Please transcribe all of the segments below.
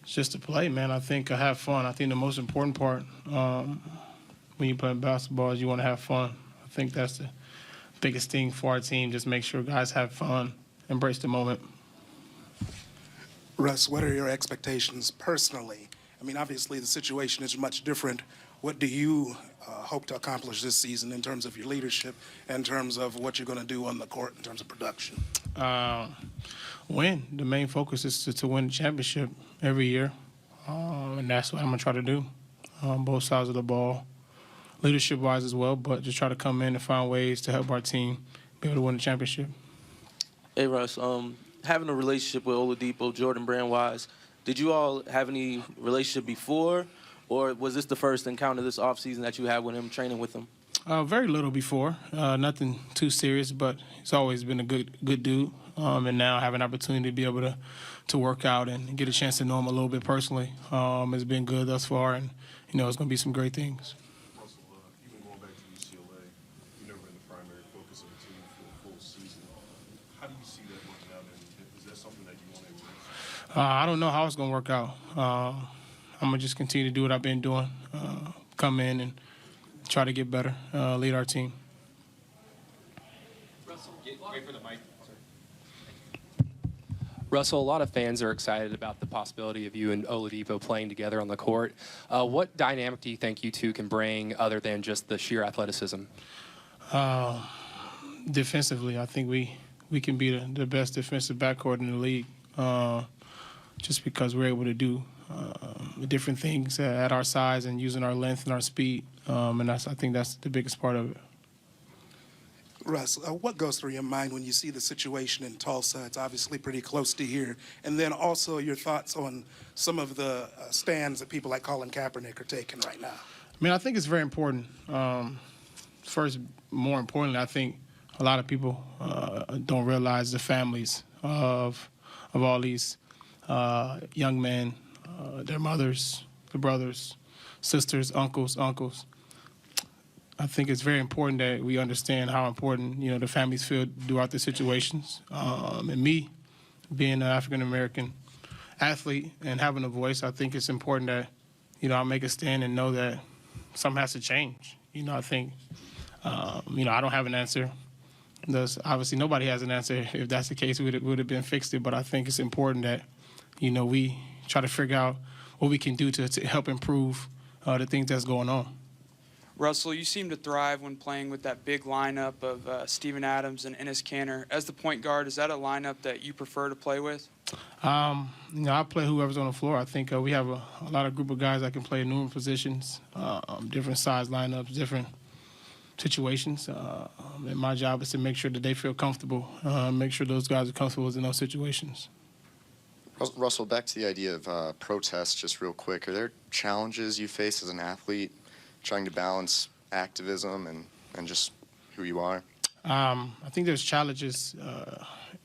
It's just to play, man. I think I have fun. I think the most important part when you play basketball is you want to have fun. I think that's the biggest thing for our team. Just make sure guys have fun, embrace the moment. Russ, what are your expectations personally? I mean, obviously the situation is much different. What do you hope to accomplish this season in terms of your leadership, in terms of what you're going to do on the court, in terms of production? Win. The main focus is to win the championship every year, and that's what I'm going to try to do on both sides of the ball, leadership-wise as well, but just try to come in and find ways to help our team be able to win the championship. Hey, Russ, having a relationship with Oladipo, Jordan Brand-wise, did you all have any relationship before, or was this the first encounter this offseason that you had with him, training with him? Very little before, nothing too serious, but he's always been a good dude. And now having an opportunity to be able to work out and get a chance to know him a little bit personally has been good thus far, and it's going to be some great things. Russell, even going back to UCLA, you've never been the primary focus of the team for a full season. How do you see that working out, and is that something that you want to embrace? I don't know how it's going to work out. I'm going to just continue to do what I've been doing, come in and try to get better, lead our team. Russell, wait for the mic. Russell, a lot of fans are excited about the possibility of you and Oladipo playing together on the court. What dynamic do you think you two can bring other than just the sheer athleticism? Defensively, I think we can be the best defensive backcourt in the league just because we're able to do different things at our size and using our length and our speed. And I think that's the biggest part of it. Russ, what goes through your mind when you see the situation in Tulsa? It's obviously pretty close to here. And then also your thoughts on some of the stands that people like Colin Kaepernick are taking right now. I mean, I think it's very important. First, more importantly, I think a lot of people don't realize the families of all these young men, their mothers, their brothers, sisters, uncles. I think it's very important that we understand how important, the families feel throughout the situations. And me, being an African-American athlete and having a voice, I think it's important that, I make a stand and know that something has to change. I think, I don't have an answer. Obviously, nobody has an answer. If that's the case, we would have been fixed it. But I think it's important that, we try to figure out what we can do to help improve the things that's going on. Russell, you seem to thrive when playing with that big lineup of Steven Adams and Enes Kanter. As the point guard, is that a lineup that you prefer to play with? I play whoever's on the floor. I think we have a lot of group of guys that can play in numerous positions, different size lineups, different situations. And my job is to make sure that they feel comfortable, make sure those guys are comfortable in those situations. Russell, back to the idea of protests just real quick. Are there challenges you face as an athlete trying to balance activism and just who you are? I think there's challenges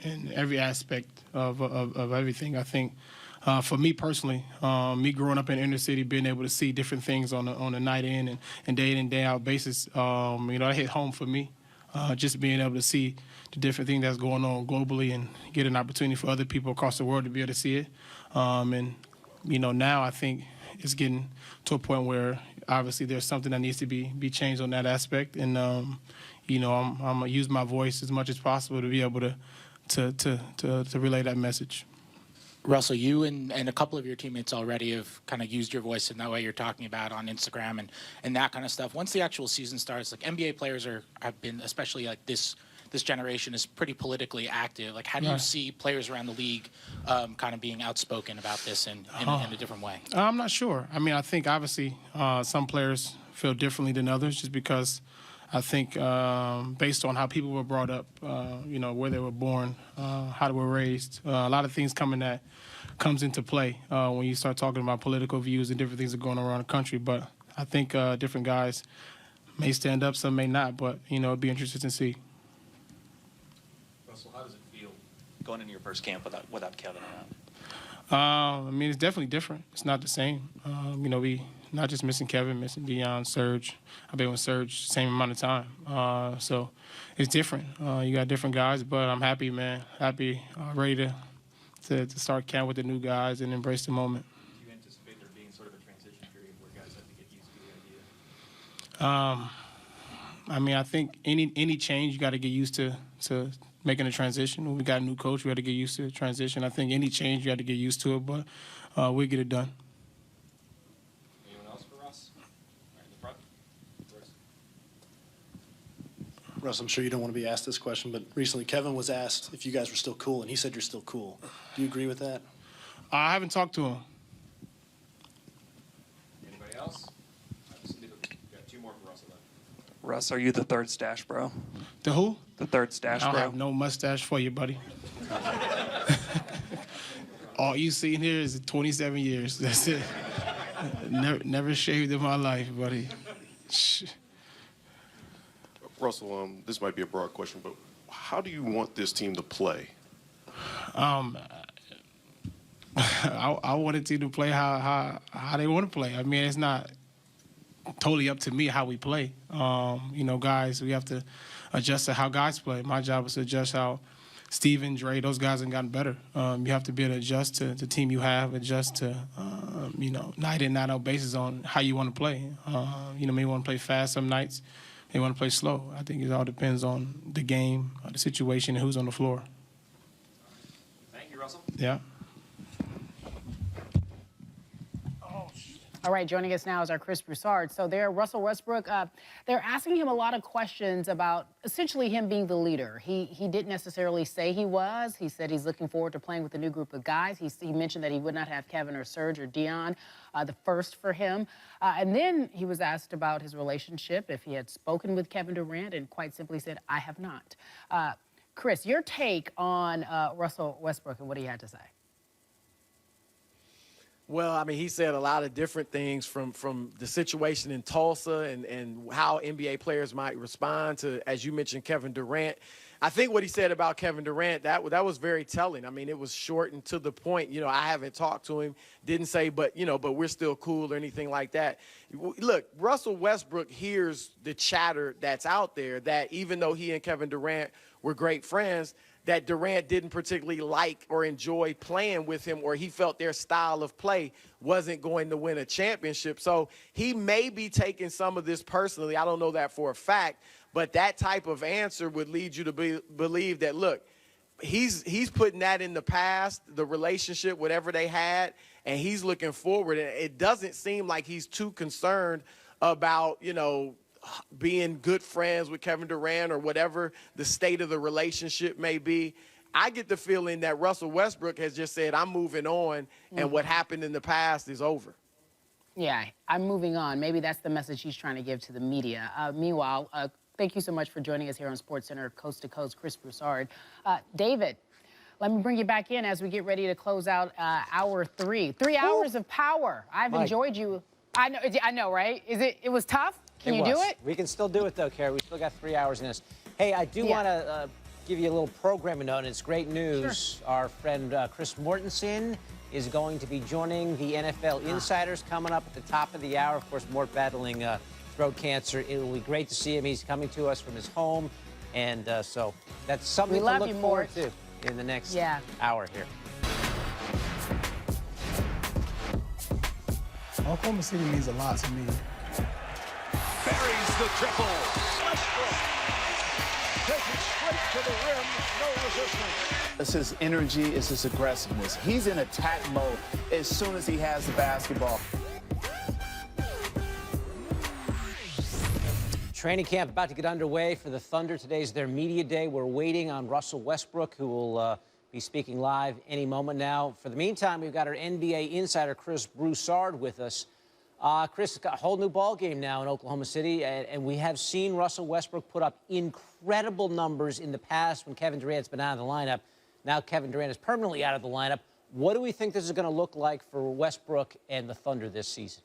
in every aspect of everything. I think for me personally, me growing up in inner city, being able to see different things on a night in and day in and day out basis, that hit home for me. Just being able to see the different things that's going on globally and get an opportunity for other people across the world to be able to see it. And now I think it's getting to a point where obviously there's something that needs to be changed on that aspect. And, I'm going to use my voice as much as possible to be able to relay that message. Russell, you and a couple of your teammates already have kind of used your voice in that way you're talking about on Instagram and that kind of stuff. Once the actual season starts, like NBA players have been, especially like this generation is pretty politically active. Like, how do you see players around the league kind of being outspoken about this in a different way? I'm not sure. I mean, I think obviously some players feel differently than others just because I think based on how people were brought up, where they were born, how they were raised, a lot of things comes into play when you start talking about political views and different things that are going on around the country. But I think different guys may stand up, some may not, but, it'd be interesting to see. Russell, how does it feel going into your first camp without Kevin around? I mean, it's definitely different. It's not the same. We not just missing Kevin, missing Deion, Serge. I've been with Serge the same amount of time. So it's different. You got different guys, but I'm happy, man. Happy, ready to start camp with the new guys and embrace the moment. I mean, I think any change you got to get used to making a transition. When we got a new coach, we had to get used to the transition. I think any change you had to get used to it, but we'll get it done. Anyone else for Russ? Right in the front. Russ, I'm sure you don't want to be asked this question, but recently Kevin was asked if you guys were still cool, and he said you're still cool. Do you agree with that? I haven't talked to him. Anybody else? We got two more for Russell then. Russ, are you the third stash bro? The who? The third stash I don't bro? have no mustache for you, buddy. All you see in here is 27 years. That's it. Never shaved in my life, buddy. Russell, this might be a broad question, but how do you want this team to play? I want a team to play how they want to play. I mean, it's not totally up to me how we play. Guys, we have to adjust to how guys play. My job is to adjust how Steven, Dre, those guys have gotten better. You have to be able to adjust to the team you have, adjust to, night in, night out basis on how you want to play. Maybe want to play fast some nights. They want to play slow. I think it all depends on the game, the situation, and who's on the floor. Thank you, Russell. Yeah. All right, joining us now is our Chris Broussard. So there, Russell Westbrook, they're asking him a lot of questions about essentially him being the leader. He didn't necessarily say he was. He said he's looking forward to playing with a new group of guys. He mentioned that he would not have Kevin or Serge or Dion, the first for him. And then he was asked about his relationship, if he had spoken with Kevin Durant, and quite simply said, I have not. Chris, your take on Russell Westbrook and what he had to say. Well, I mean, he said a lot of different things from the situation in Tulsa and how NBA players might respond to, as you mentioned, Kevin Durant. I think what he said about Kevin Durant, that was very telling. I mean, it was short and to the point. I haven't talked to him, didn't say, but we're still cool or anything like that. Look, Russell Westbrook hears the chatter that's out there that even though he and Kevin Durant were great friends, that Durant didn't particularly like or enjoy playing with him, or he felt their style of play wasn't going to win a championship. So he may be taking some of this personally. I don't know that for a fact, but that type of answer would lead you to believe that, look, he's putting that in the past, the relationship, whatever they had, and he's looking forward. And it doesn't seem like he's too concerned about, being good friends with Kevin Durant or whatever the state of the relationship may be. I get the feeling that Russell Westbrook has just said, I'm moving on, and what happened in the past is over. Yeah, I'm moving on. Maybe that's the message he's trying to give to the media. Meanwhile, thank you so much for joining us here on SportsCenter Coast to Coast, Chris Broussard. David, let me bring you back in as we get ready to close out hour 3. 3 hours of power. I've enjoyed you. I know, right? It was tough? Can you do it? We can still do it, though, Carrie. We still got 3 hours in this. Hey, I do want to give you a little programming note, and it's great news. Sure. Our friend Chris Mortensen is going to be joining the NFL Insiders coming up at the top of the hour. Of course, Mort battling throat cancer. It will be great to see him. He's coming to us from his home, and so that's something to look forward to in the next hour here. Oklahoma City means a lot to me. Buries the triple. Westbrook taking straight to the rim. No resistance. It's his energy, it's his aggressiveness. He's in attack mode as soon as he has the basketball. Training camp about to get underway for the Thunder. Today's their media day. We're waiting on Russell Westbrook, who will be speaking live any moment now. For the meantime, we've got our NBA insider, Chris Broussard, with us. Chris, got a whole new ball game now in Oklahoma City, and we have seen Russell Westbrook put up incredible numbers in the past when Kevin Durant's been out of the lineup. Now Kevin Durant is permanently out of the lineup. What do we think this is going to look like for Westbrook and the Thunder this season?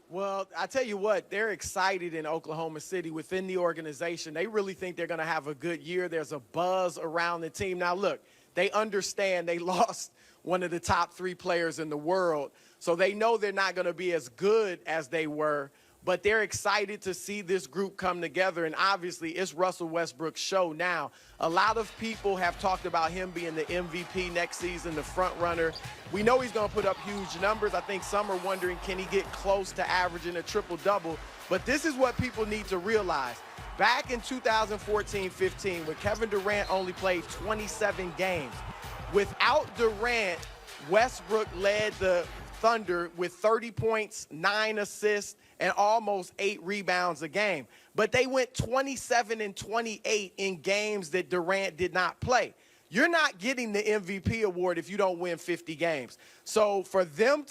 Well, I tell you what, they're excited in Oklahoma City within the organization. They really think they're going to have a good year. There's a buzz around the team. Now, look, they understand they lost one of the top 3 players in the world, so they know they're not going to be as good as they were. but they're excited to see this group come together. And obviously, it's Russell Westbrook's show now. A lot of people have talked about him being the MVP next season, the front runner. We know he's going to put up huge numbers. I think some are wondering, can he get close to averaging a triple-double? But this is what people need to realize. Back in 2014-15, when Kevin Durant only played 27 games, without Durant, Westbrook led the Thunder with 30 points, 9 assists, and almost 8 rebounds a game. But they went 27 and 28 in games that Durant did not play. You're not getting the MVP award if you don't win 50 games. So for them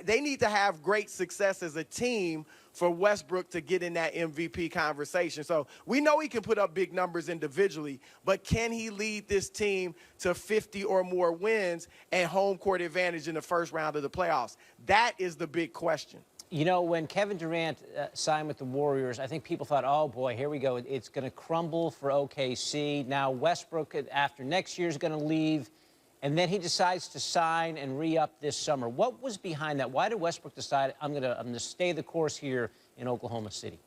they need to have great success as a team for Westbrook to get in that MVP conversation. So we know he can put up big numbers individually, but can he lead this team to 50 or more wins and home court advantage in the first round of the playoffs? That is the big question. You know, when Kevin Durant signed with the Warriors, I think people thought, oh, boy, here we go. It's going to crumble for OKC. Now Westbrook, after next year, is going to leave, and then he decides to sign and re-up this summer. What was behind that? Why did Westbrook decide, I'm going to stay the course here in Oklahoma City?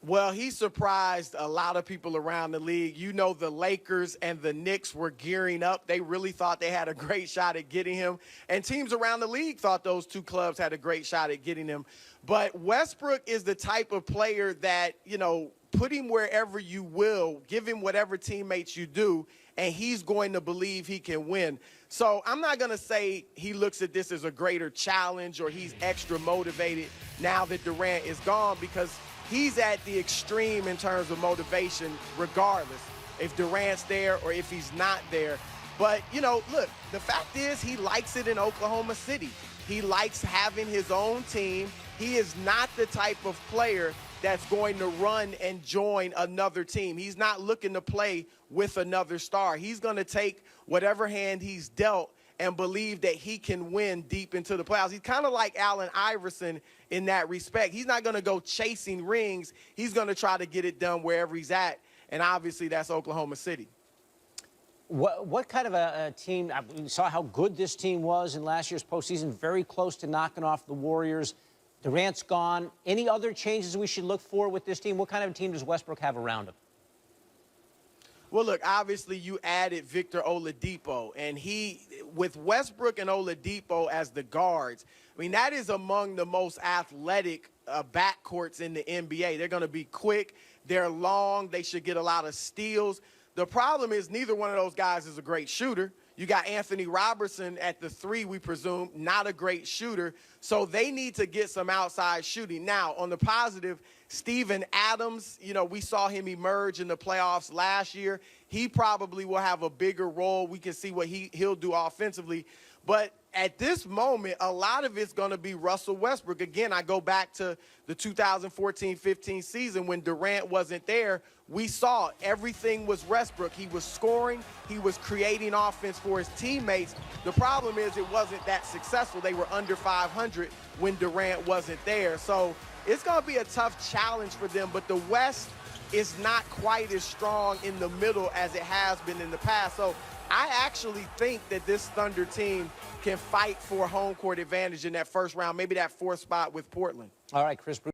Well, he surprised a lot of people around the league. You know, the Lakers and the Knicks were gearing up. They really thought they had a great shot at getting him. And teams around the league thought those two clubs had a great shot at getting him. But Westbrook is the type of player that, you know, put him wherever you will, give him whatever teammates you do, and he's going to believe he can win. So I'm not going to say he looks at this as a greater challenge or he's extra motivated now that Durant is gone, because he's at the extreme in terms of motivation regardless if Durant's there or if he's not there. But, you know, look, the fact is he likes it in Oklahoma City. He likes having his own team. He is not the type of player that's going to run and join another team. He's not looking to play with another star. He's going to take whatever hand he's dealt and believe that he can win deep into the playoffs. He's kind of like Allen Iverson in that respect. He's not going to go chasing rings. He's going to try to get it done wherever he's at, and obviously that's Oklahoma City. What kind of a team? We saw how good this team was in last year's postseason, very close to knocking off the Warriors. Durant's gone. Any other changes we should look for with this team? What kind of a team does Westbrook have around him? Well, look, obviously you added Victor Oladipo, and with Westbrook and Oladipo as the guards, I mean, that is among the most athletic backcourts in the NBA. They're going to be quick. They're long. They should get a lot of steals. The problem is neither one of those guys is a great shooter. You got Anthony Robertson at the 3, we presume, not a great shooter. So they need to get some outside shooting. Now, on the positive, Steven Adams, you know, we saw him emerge in the playoffs last year. He probably will have a bigger role. We can see what he'll do offensively. But at this moment, a lot of it's going to be Russell Westbrook. Again, I go back to the 2014-15 season when Durant wasn't there. We saw everything was Westbrook. He was scoring. He was creating offense for his teammates. The problem is it wasn't that successful. They were under 500 when Durant wasn't there. So it's going to be a tough challenge for them. But the West is not quite as strong in the middle as it has been in the past. So I actually think that this Thunder team can fight for home court advantage in that first round, maybe that 4th spot with Portland. All right, Chris.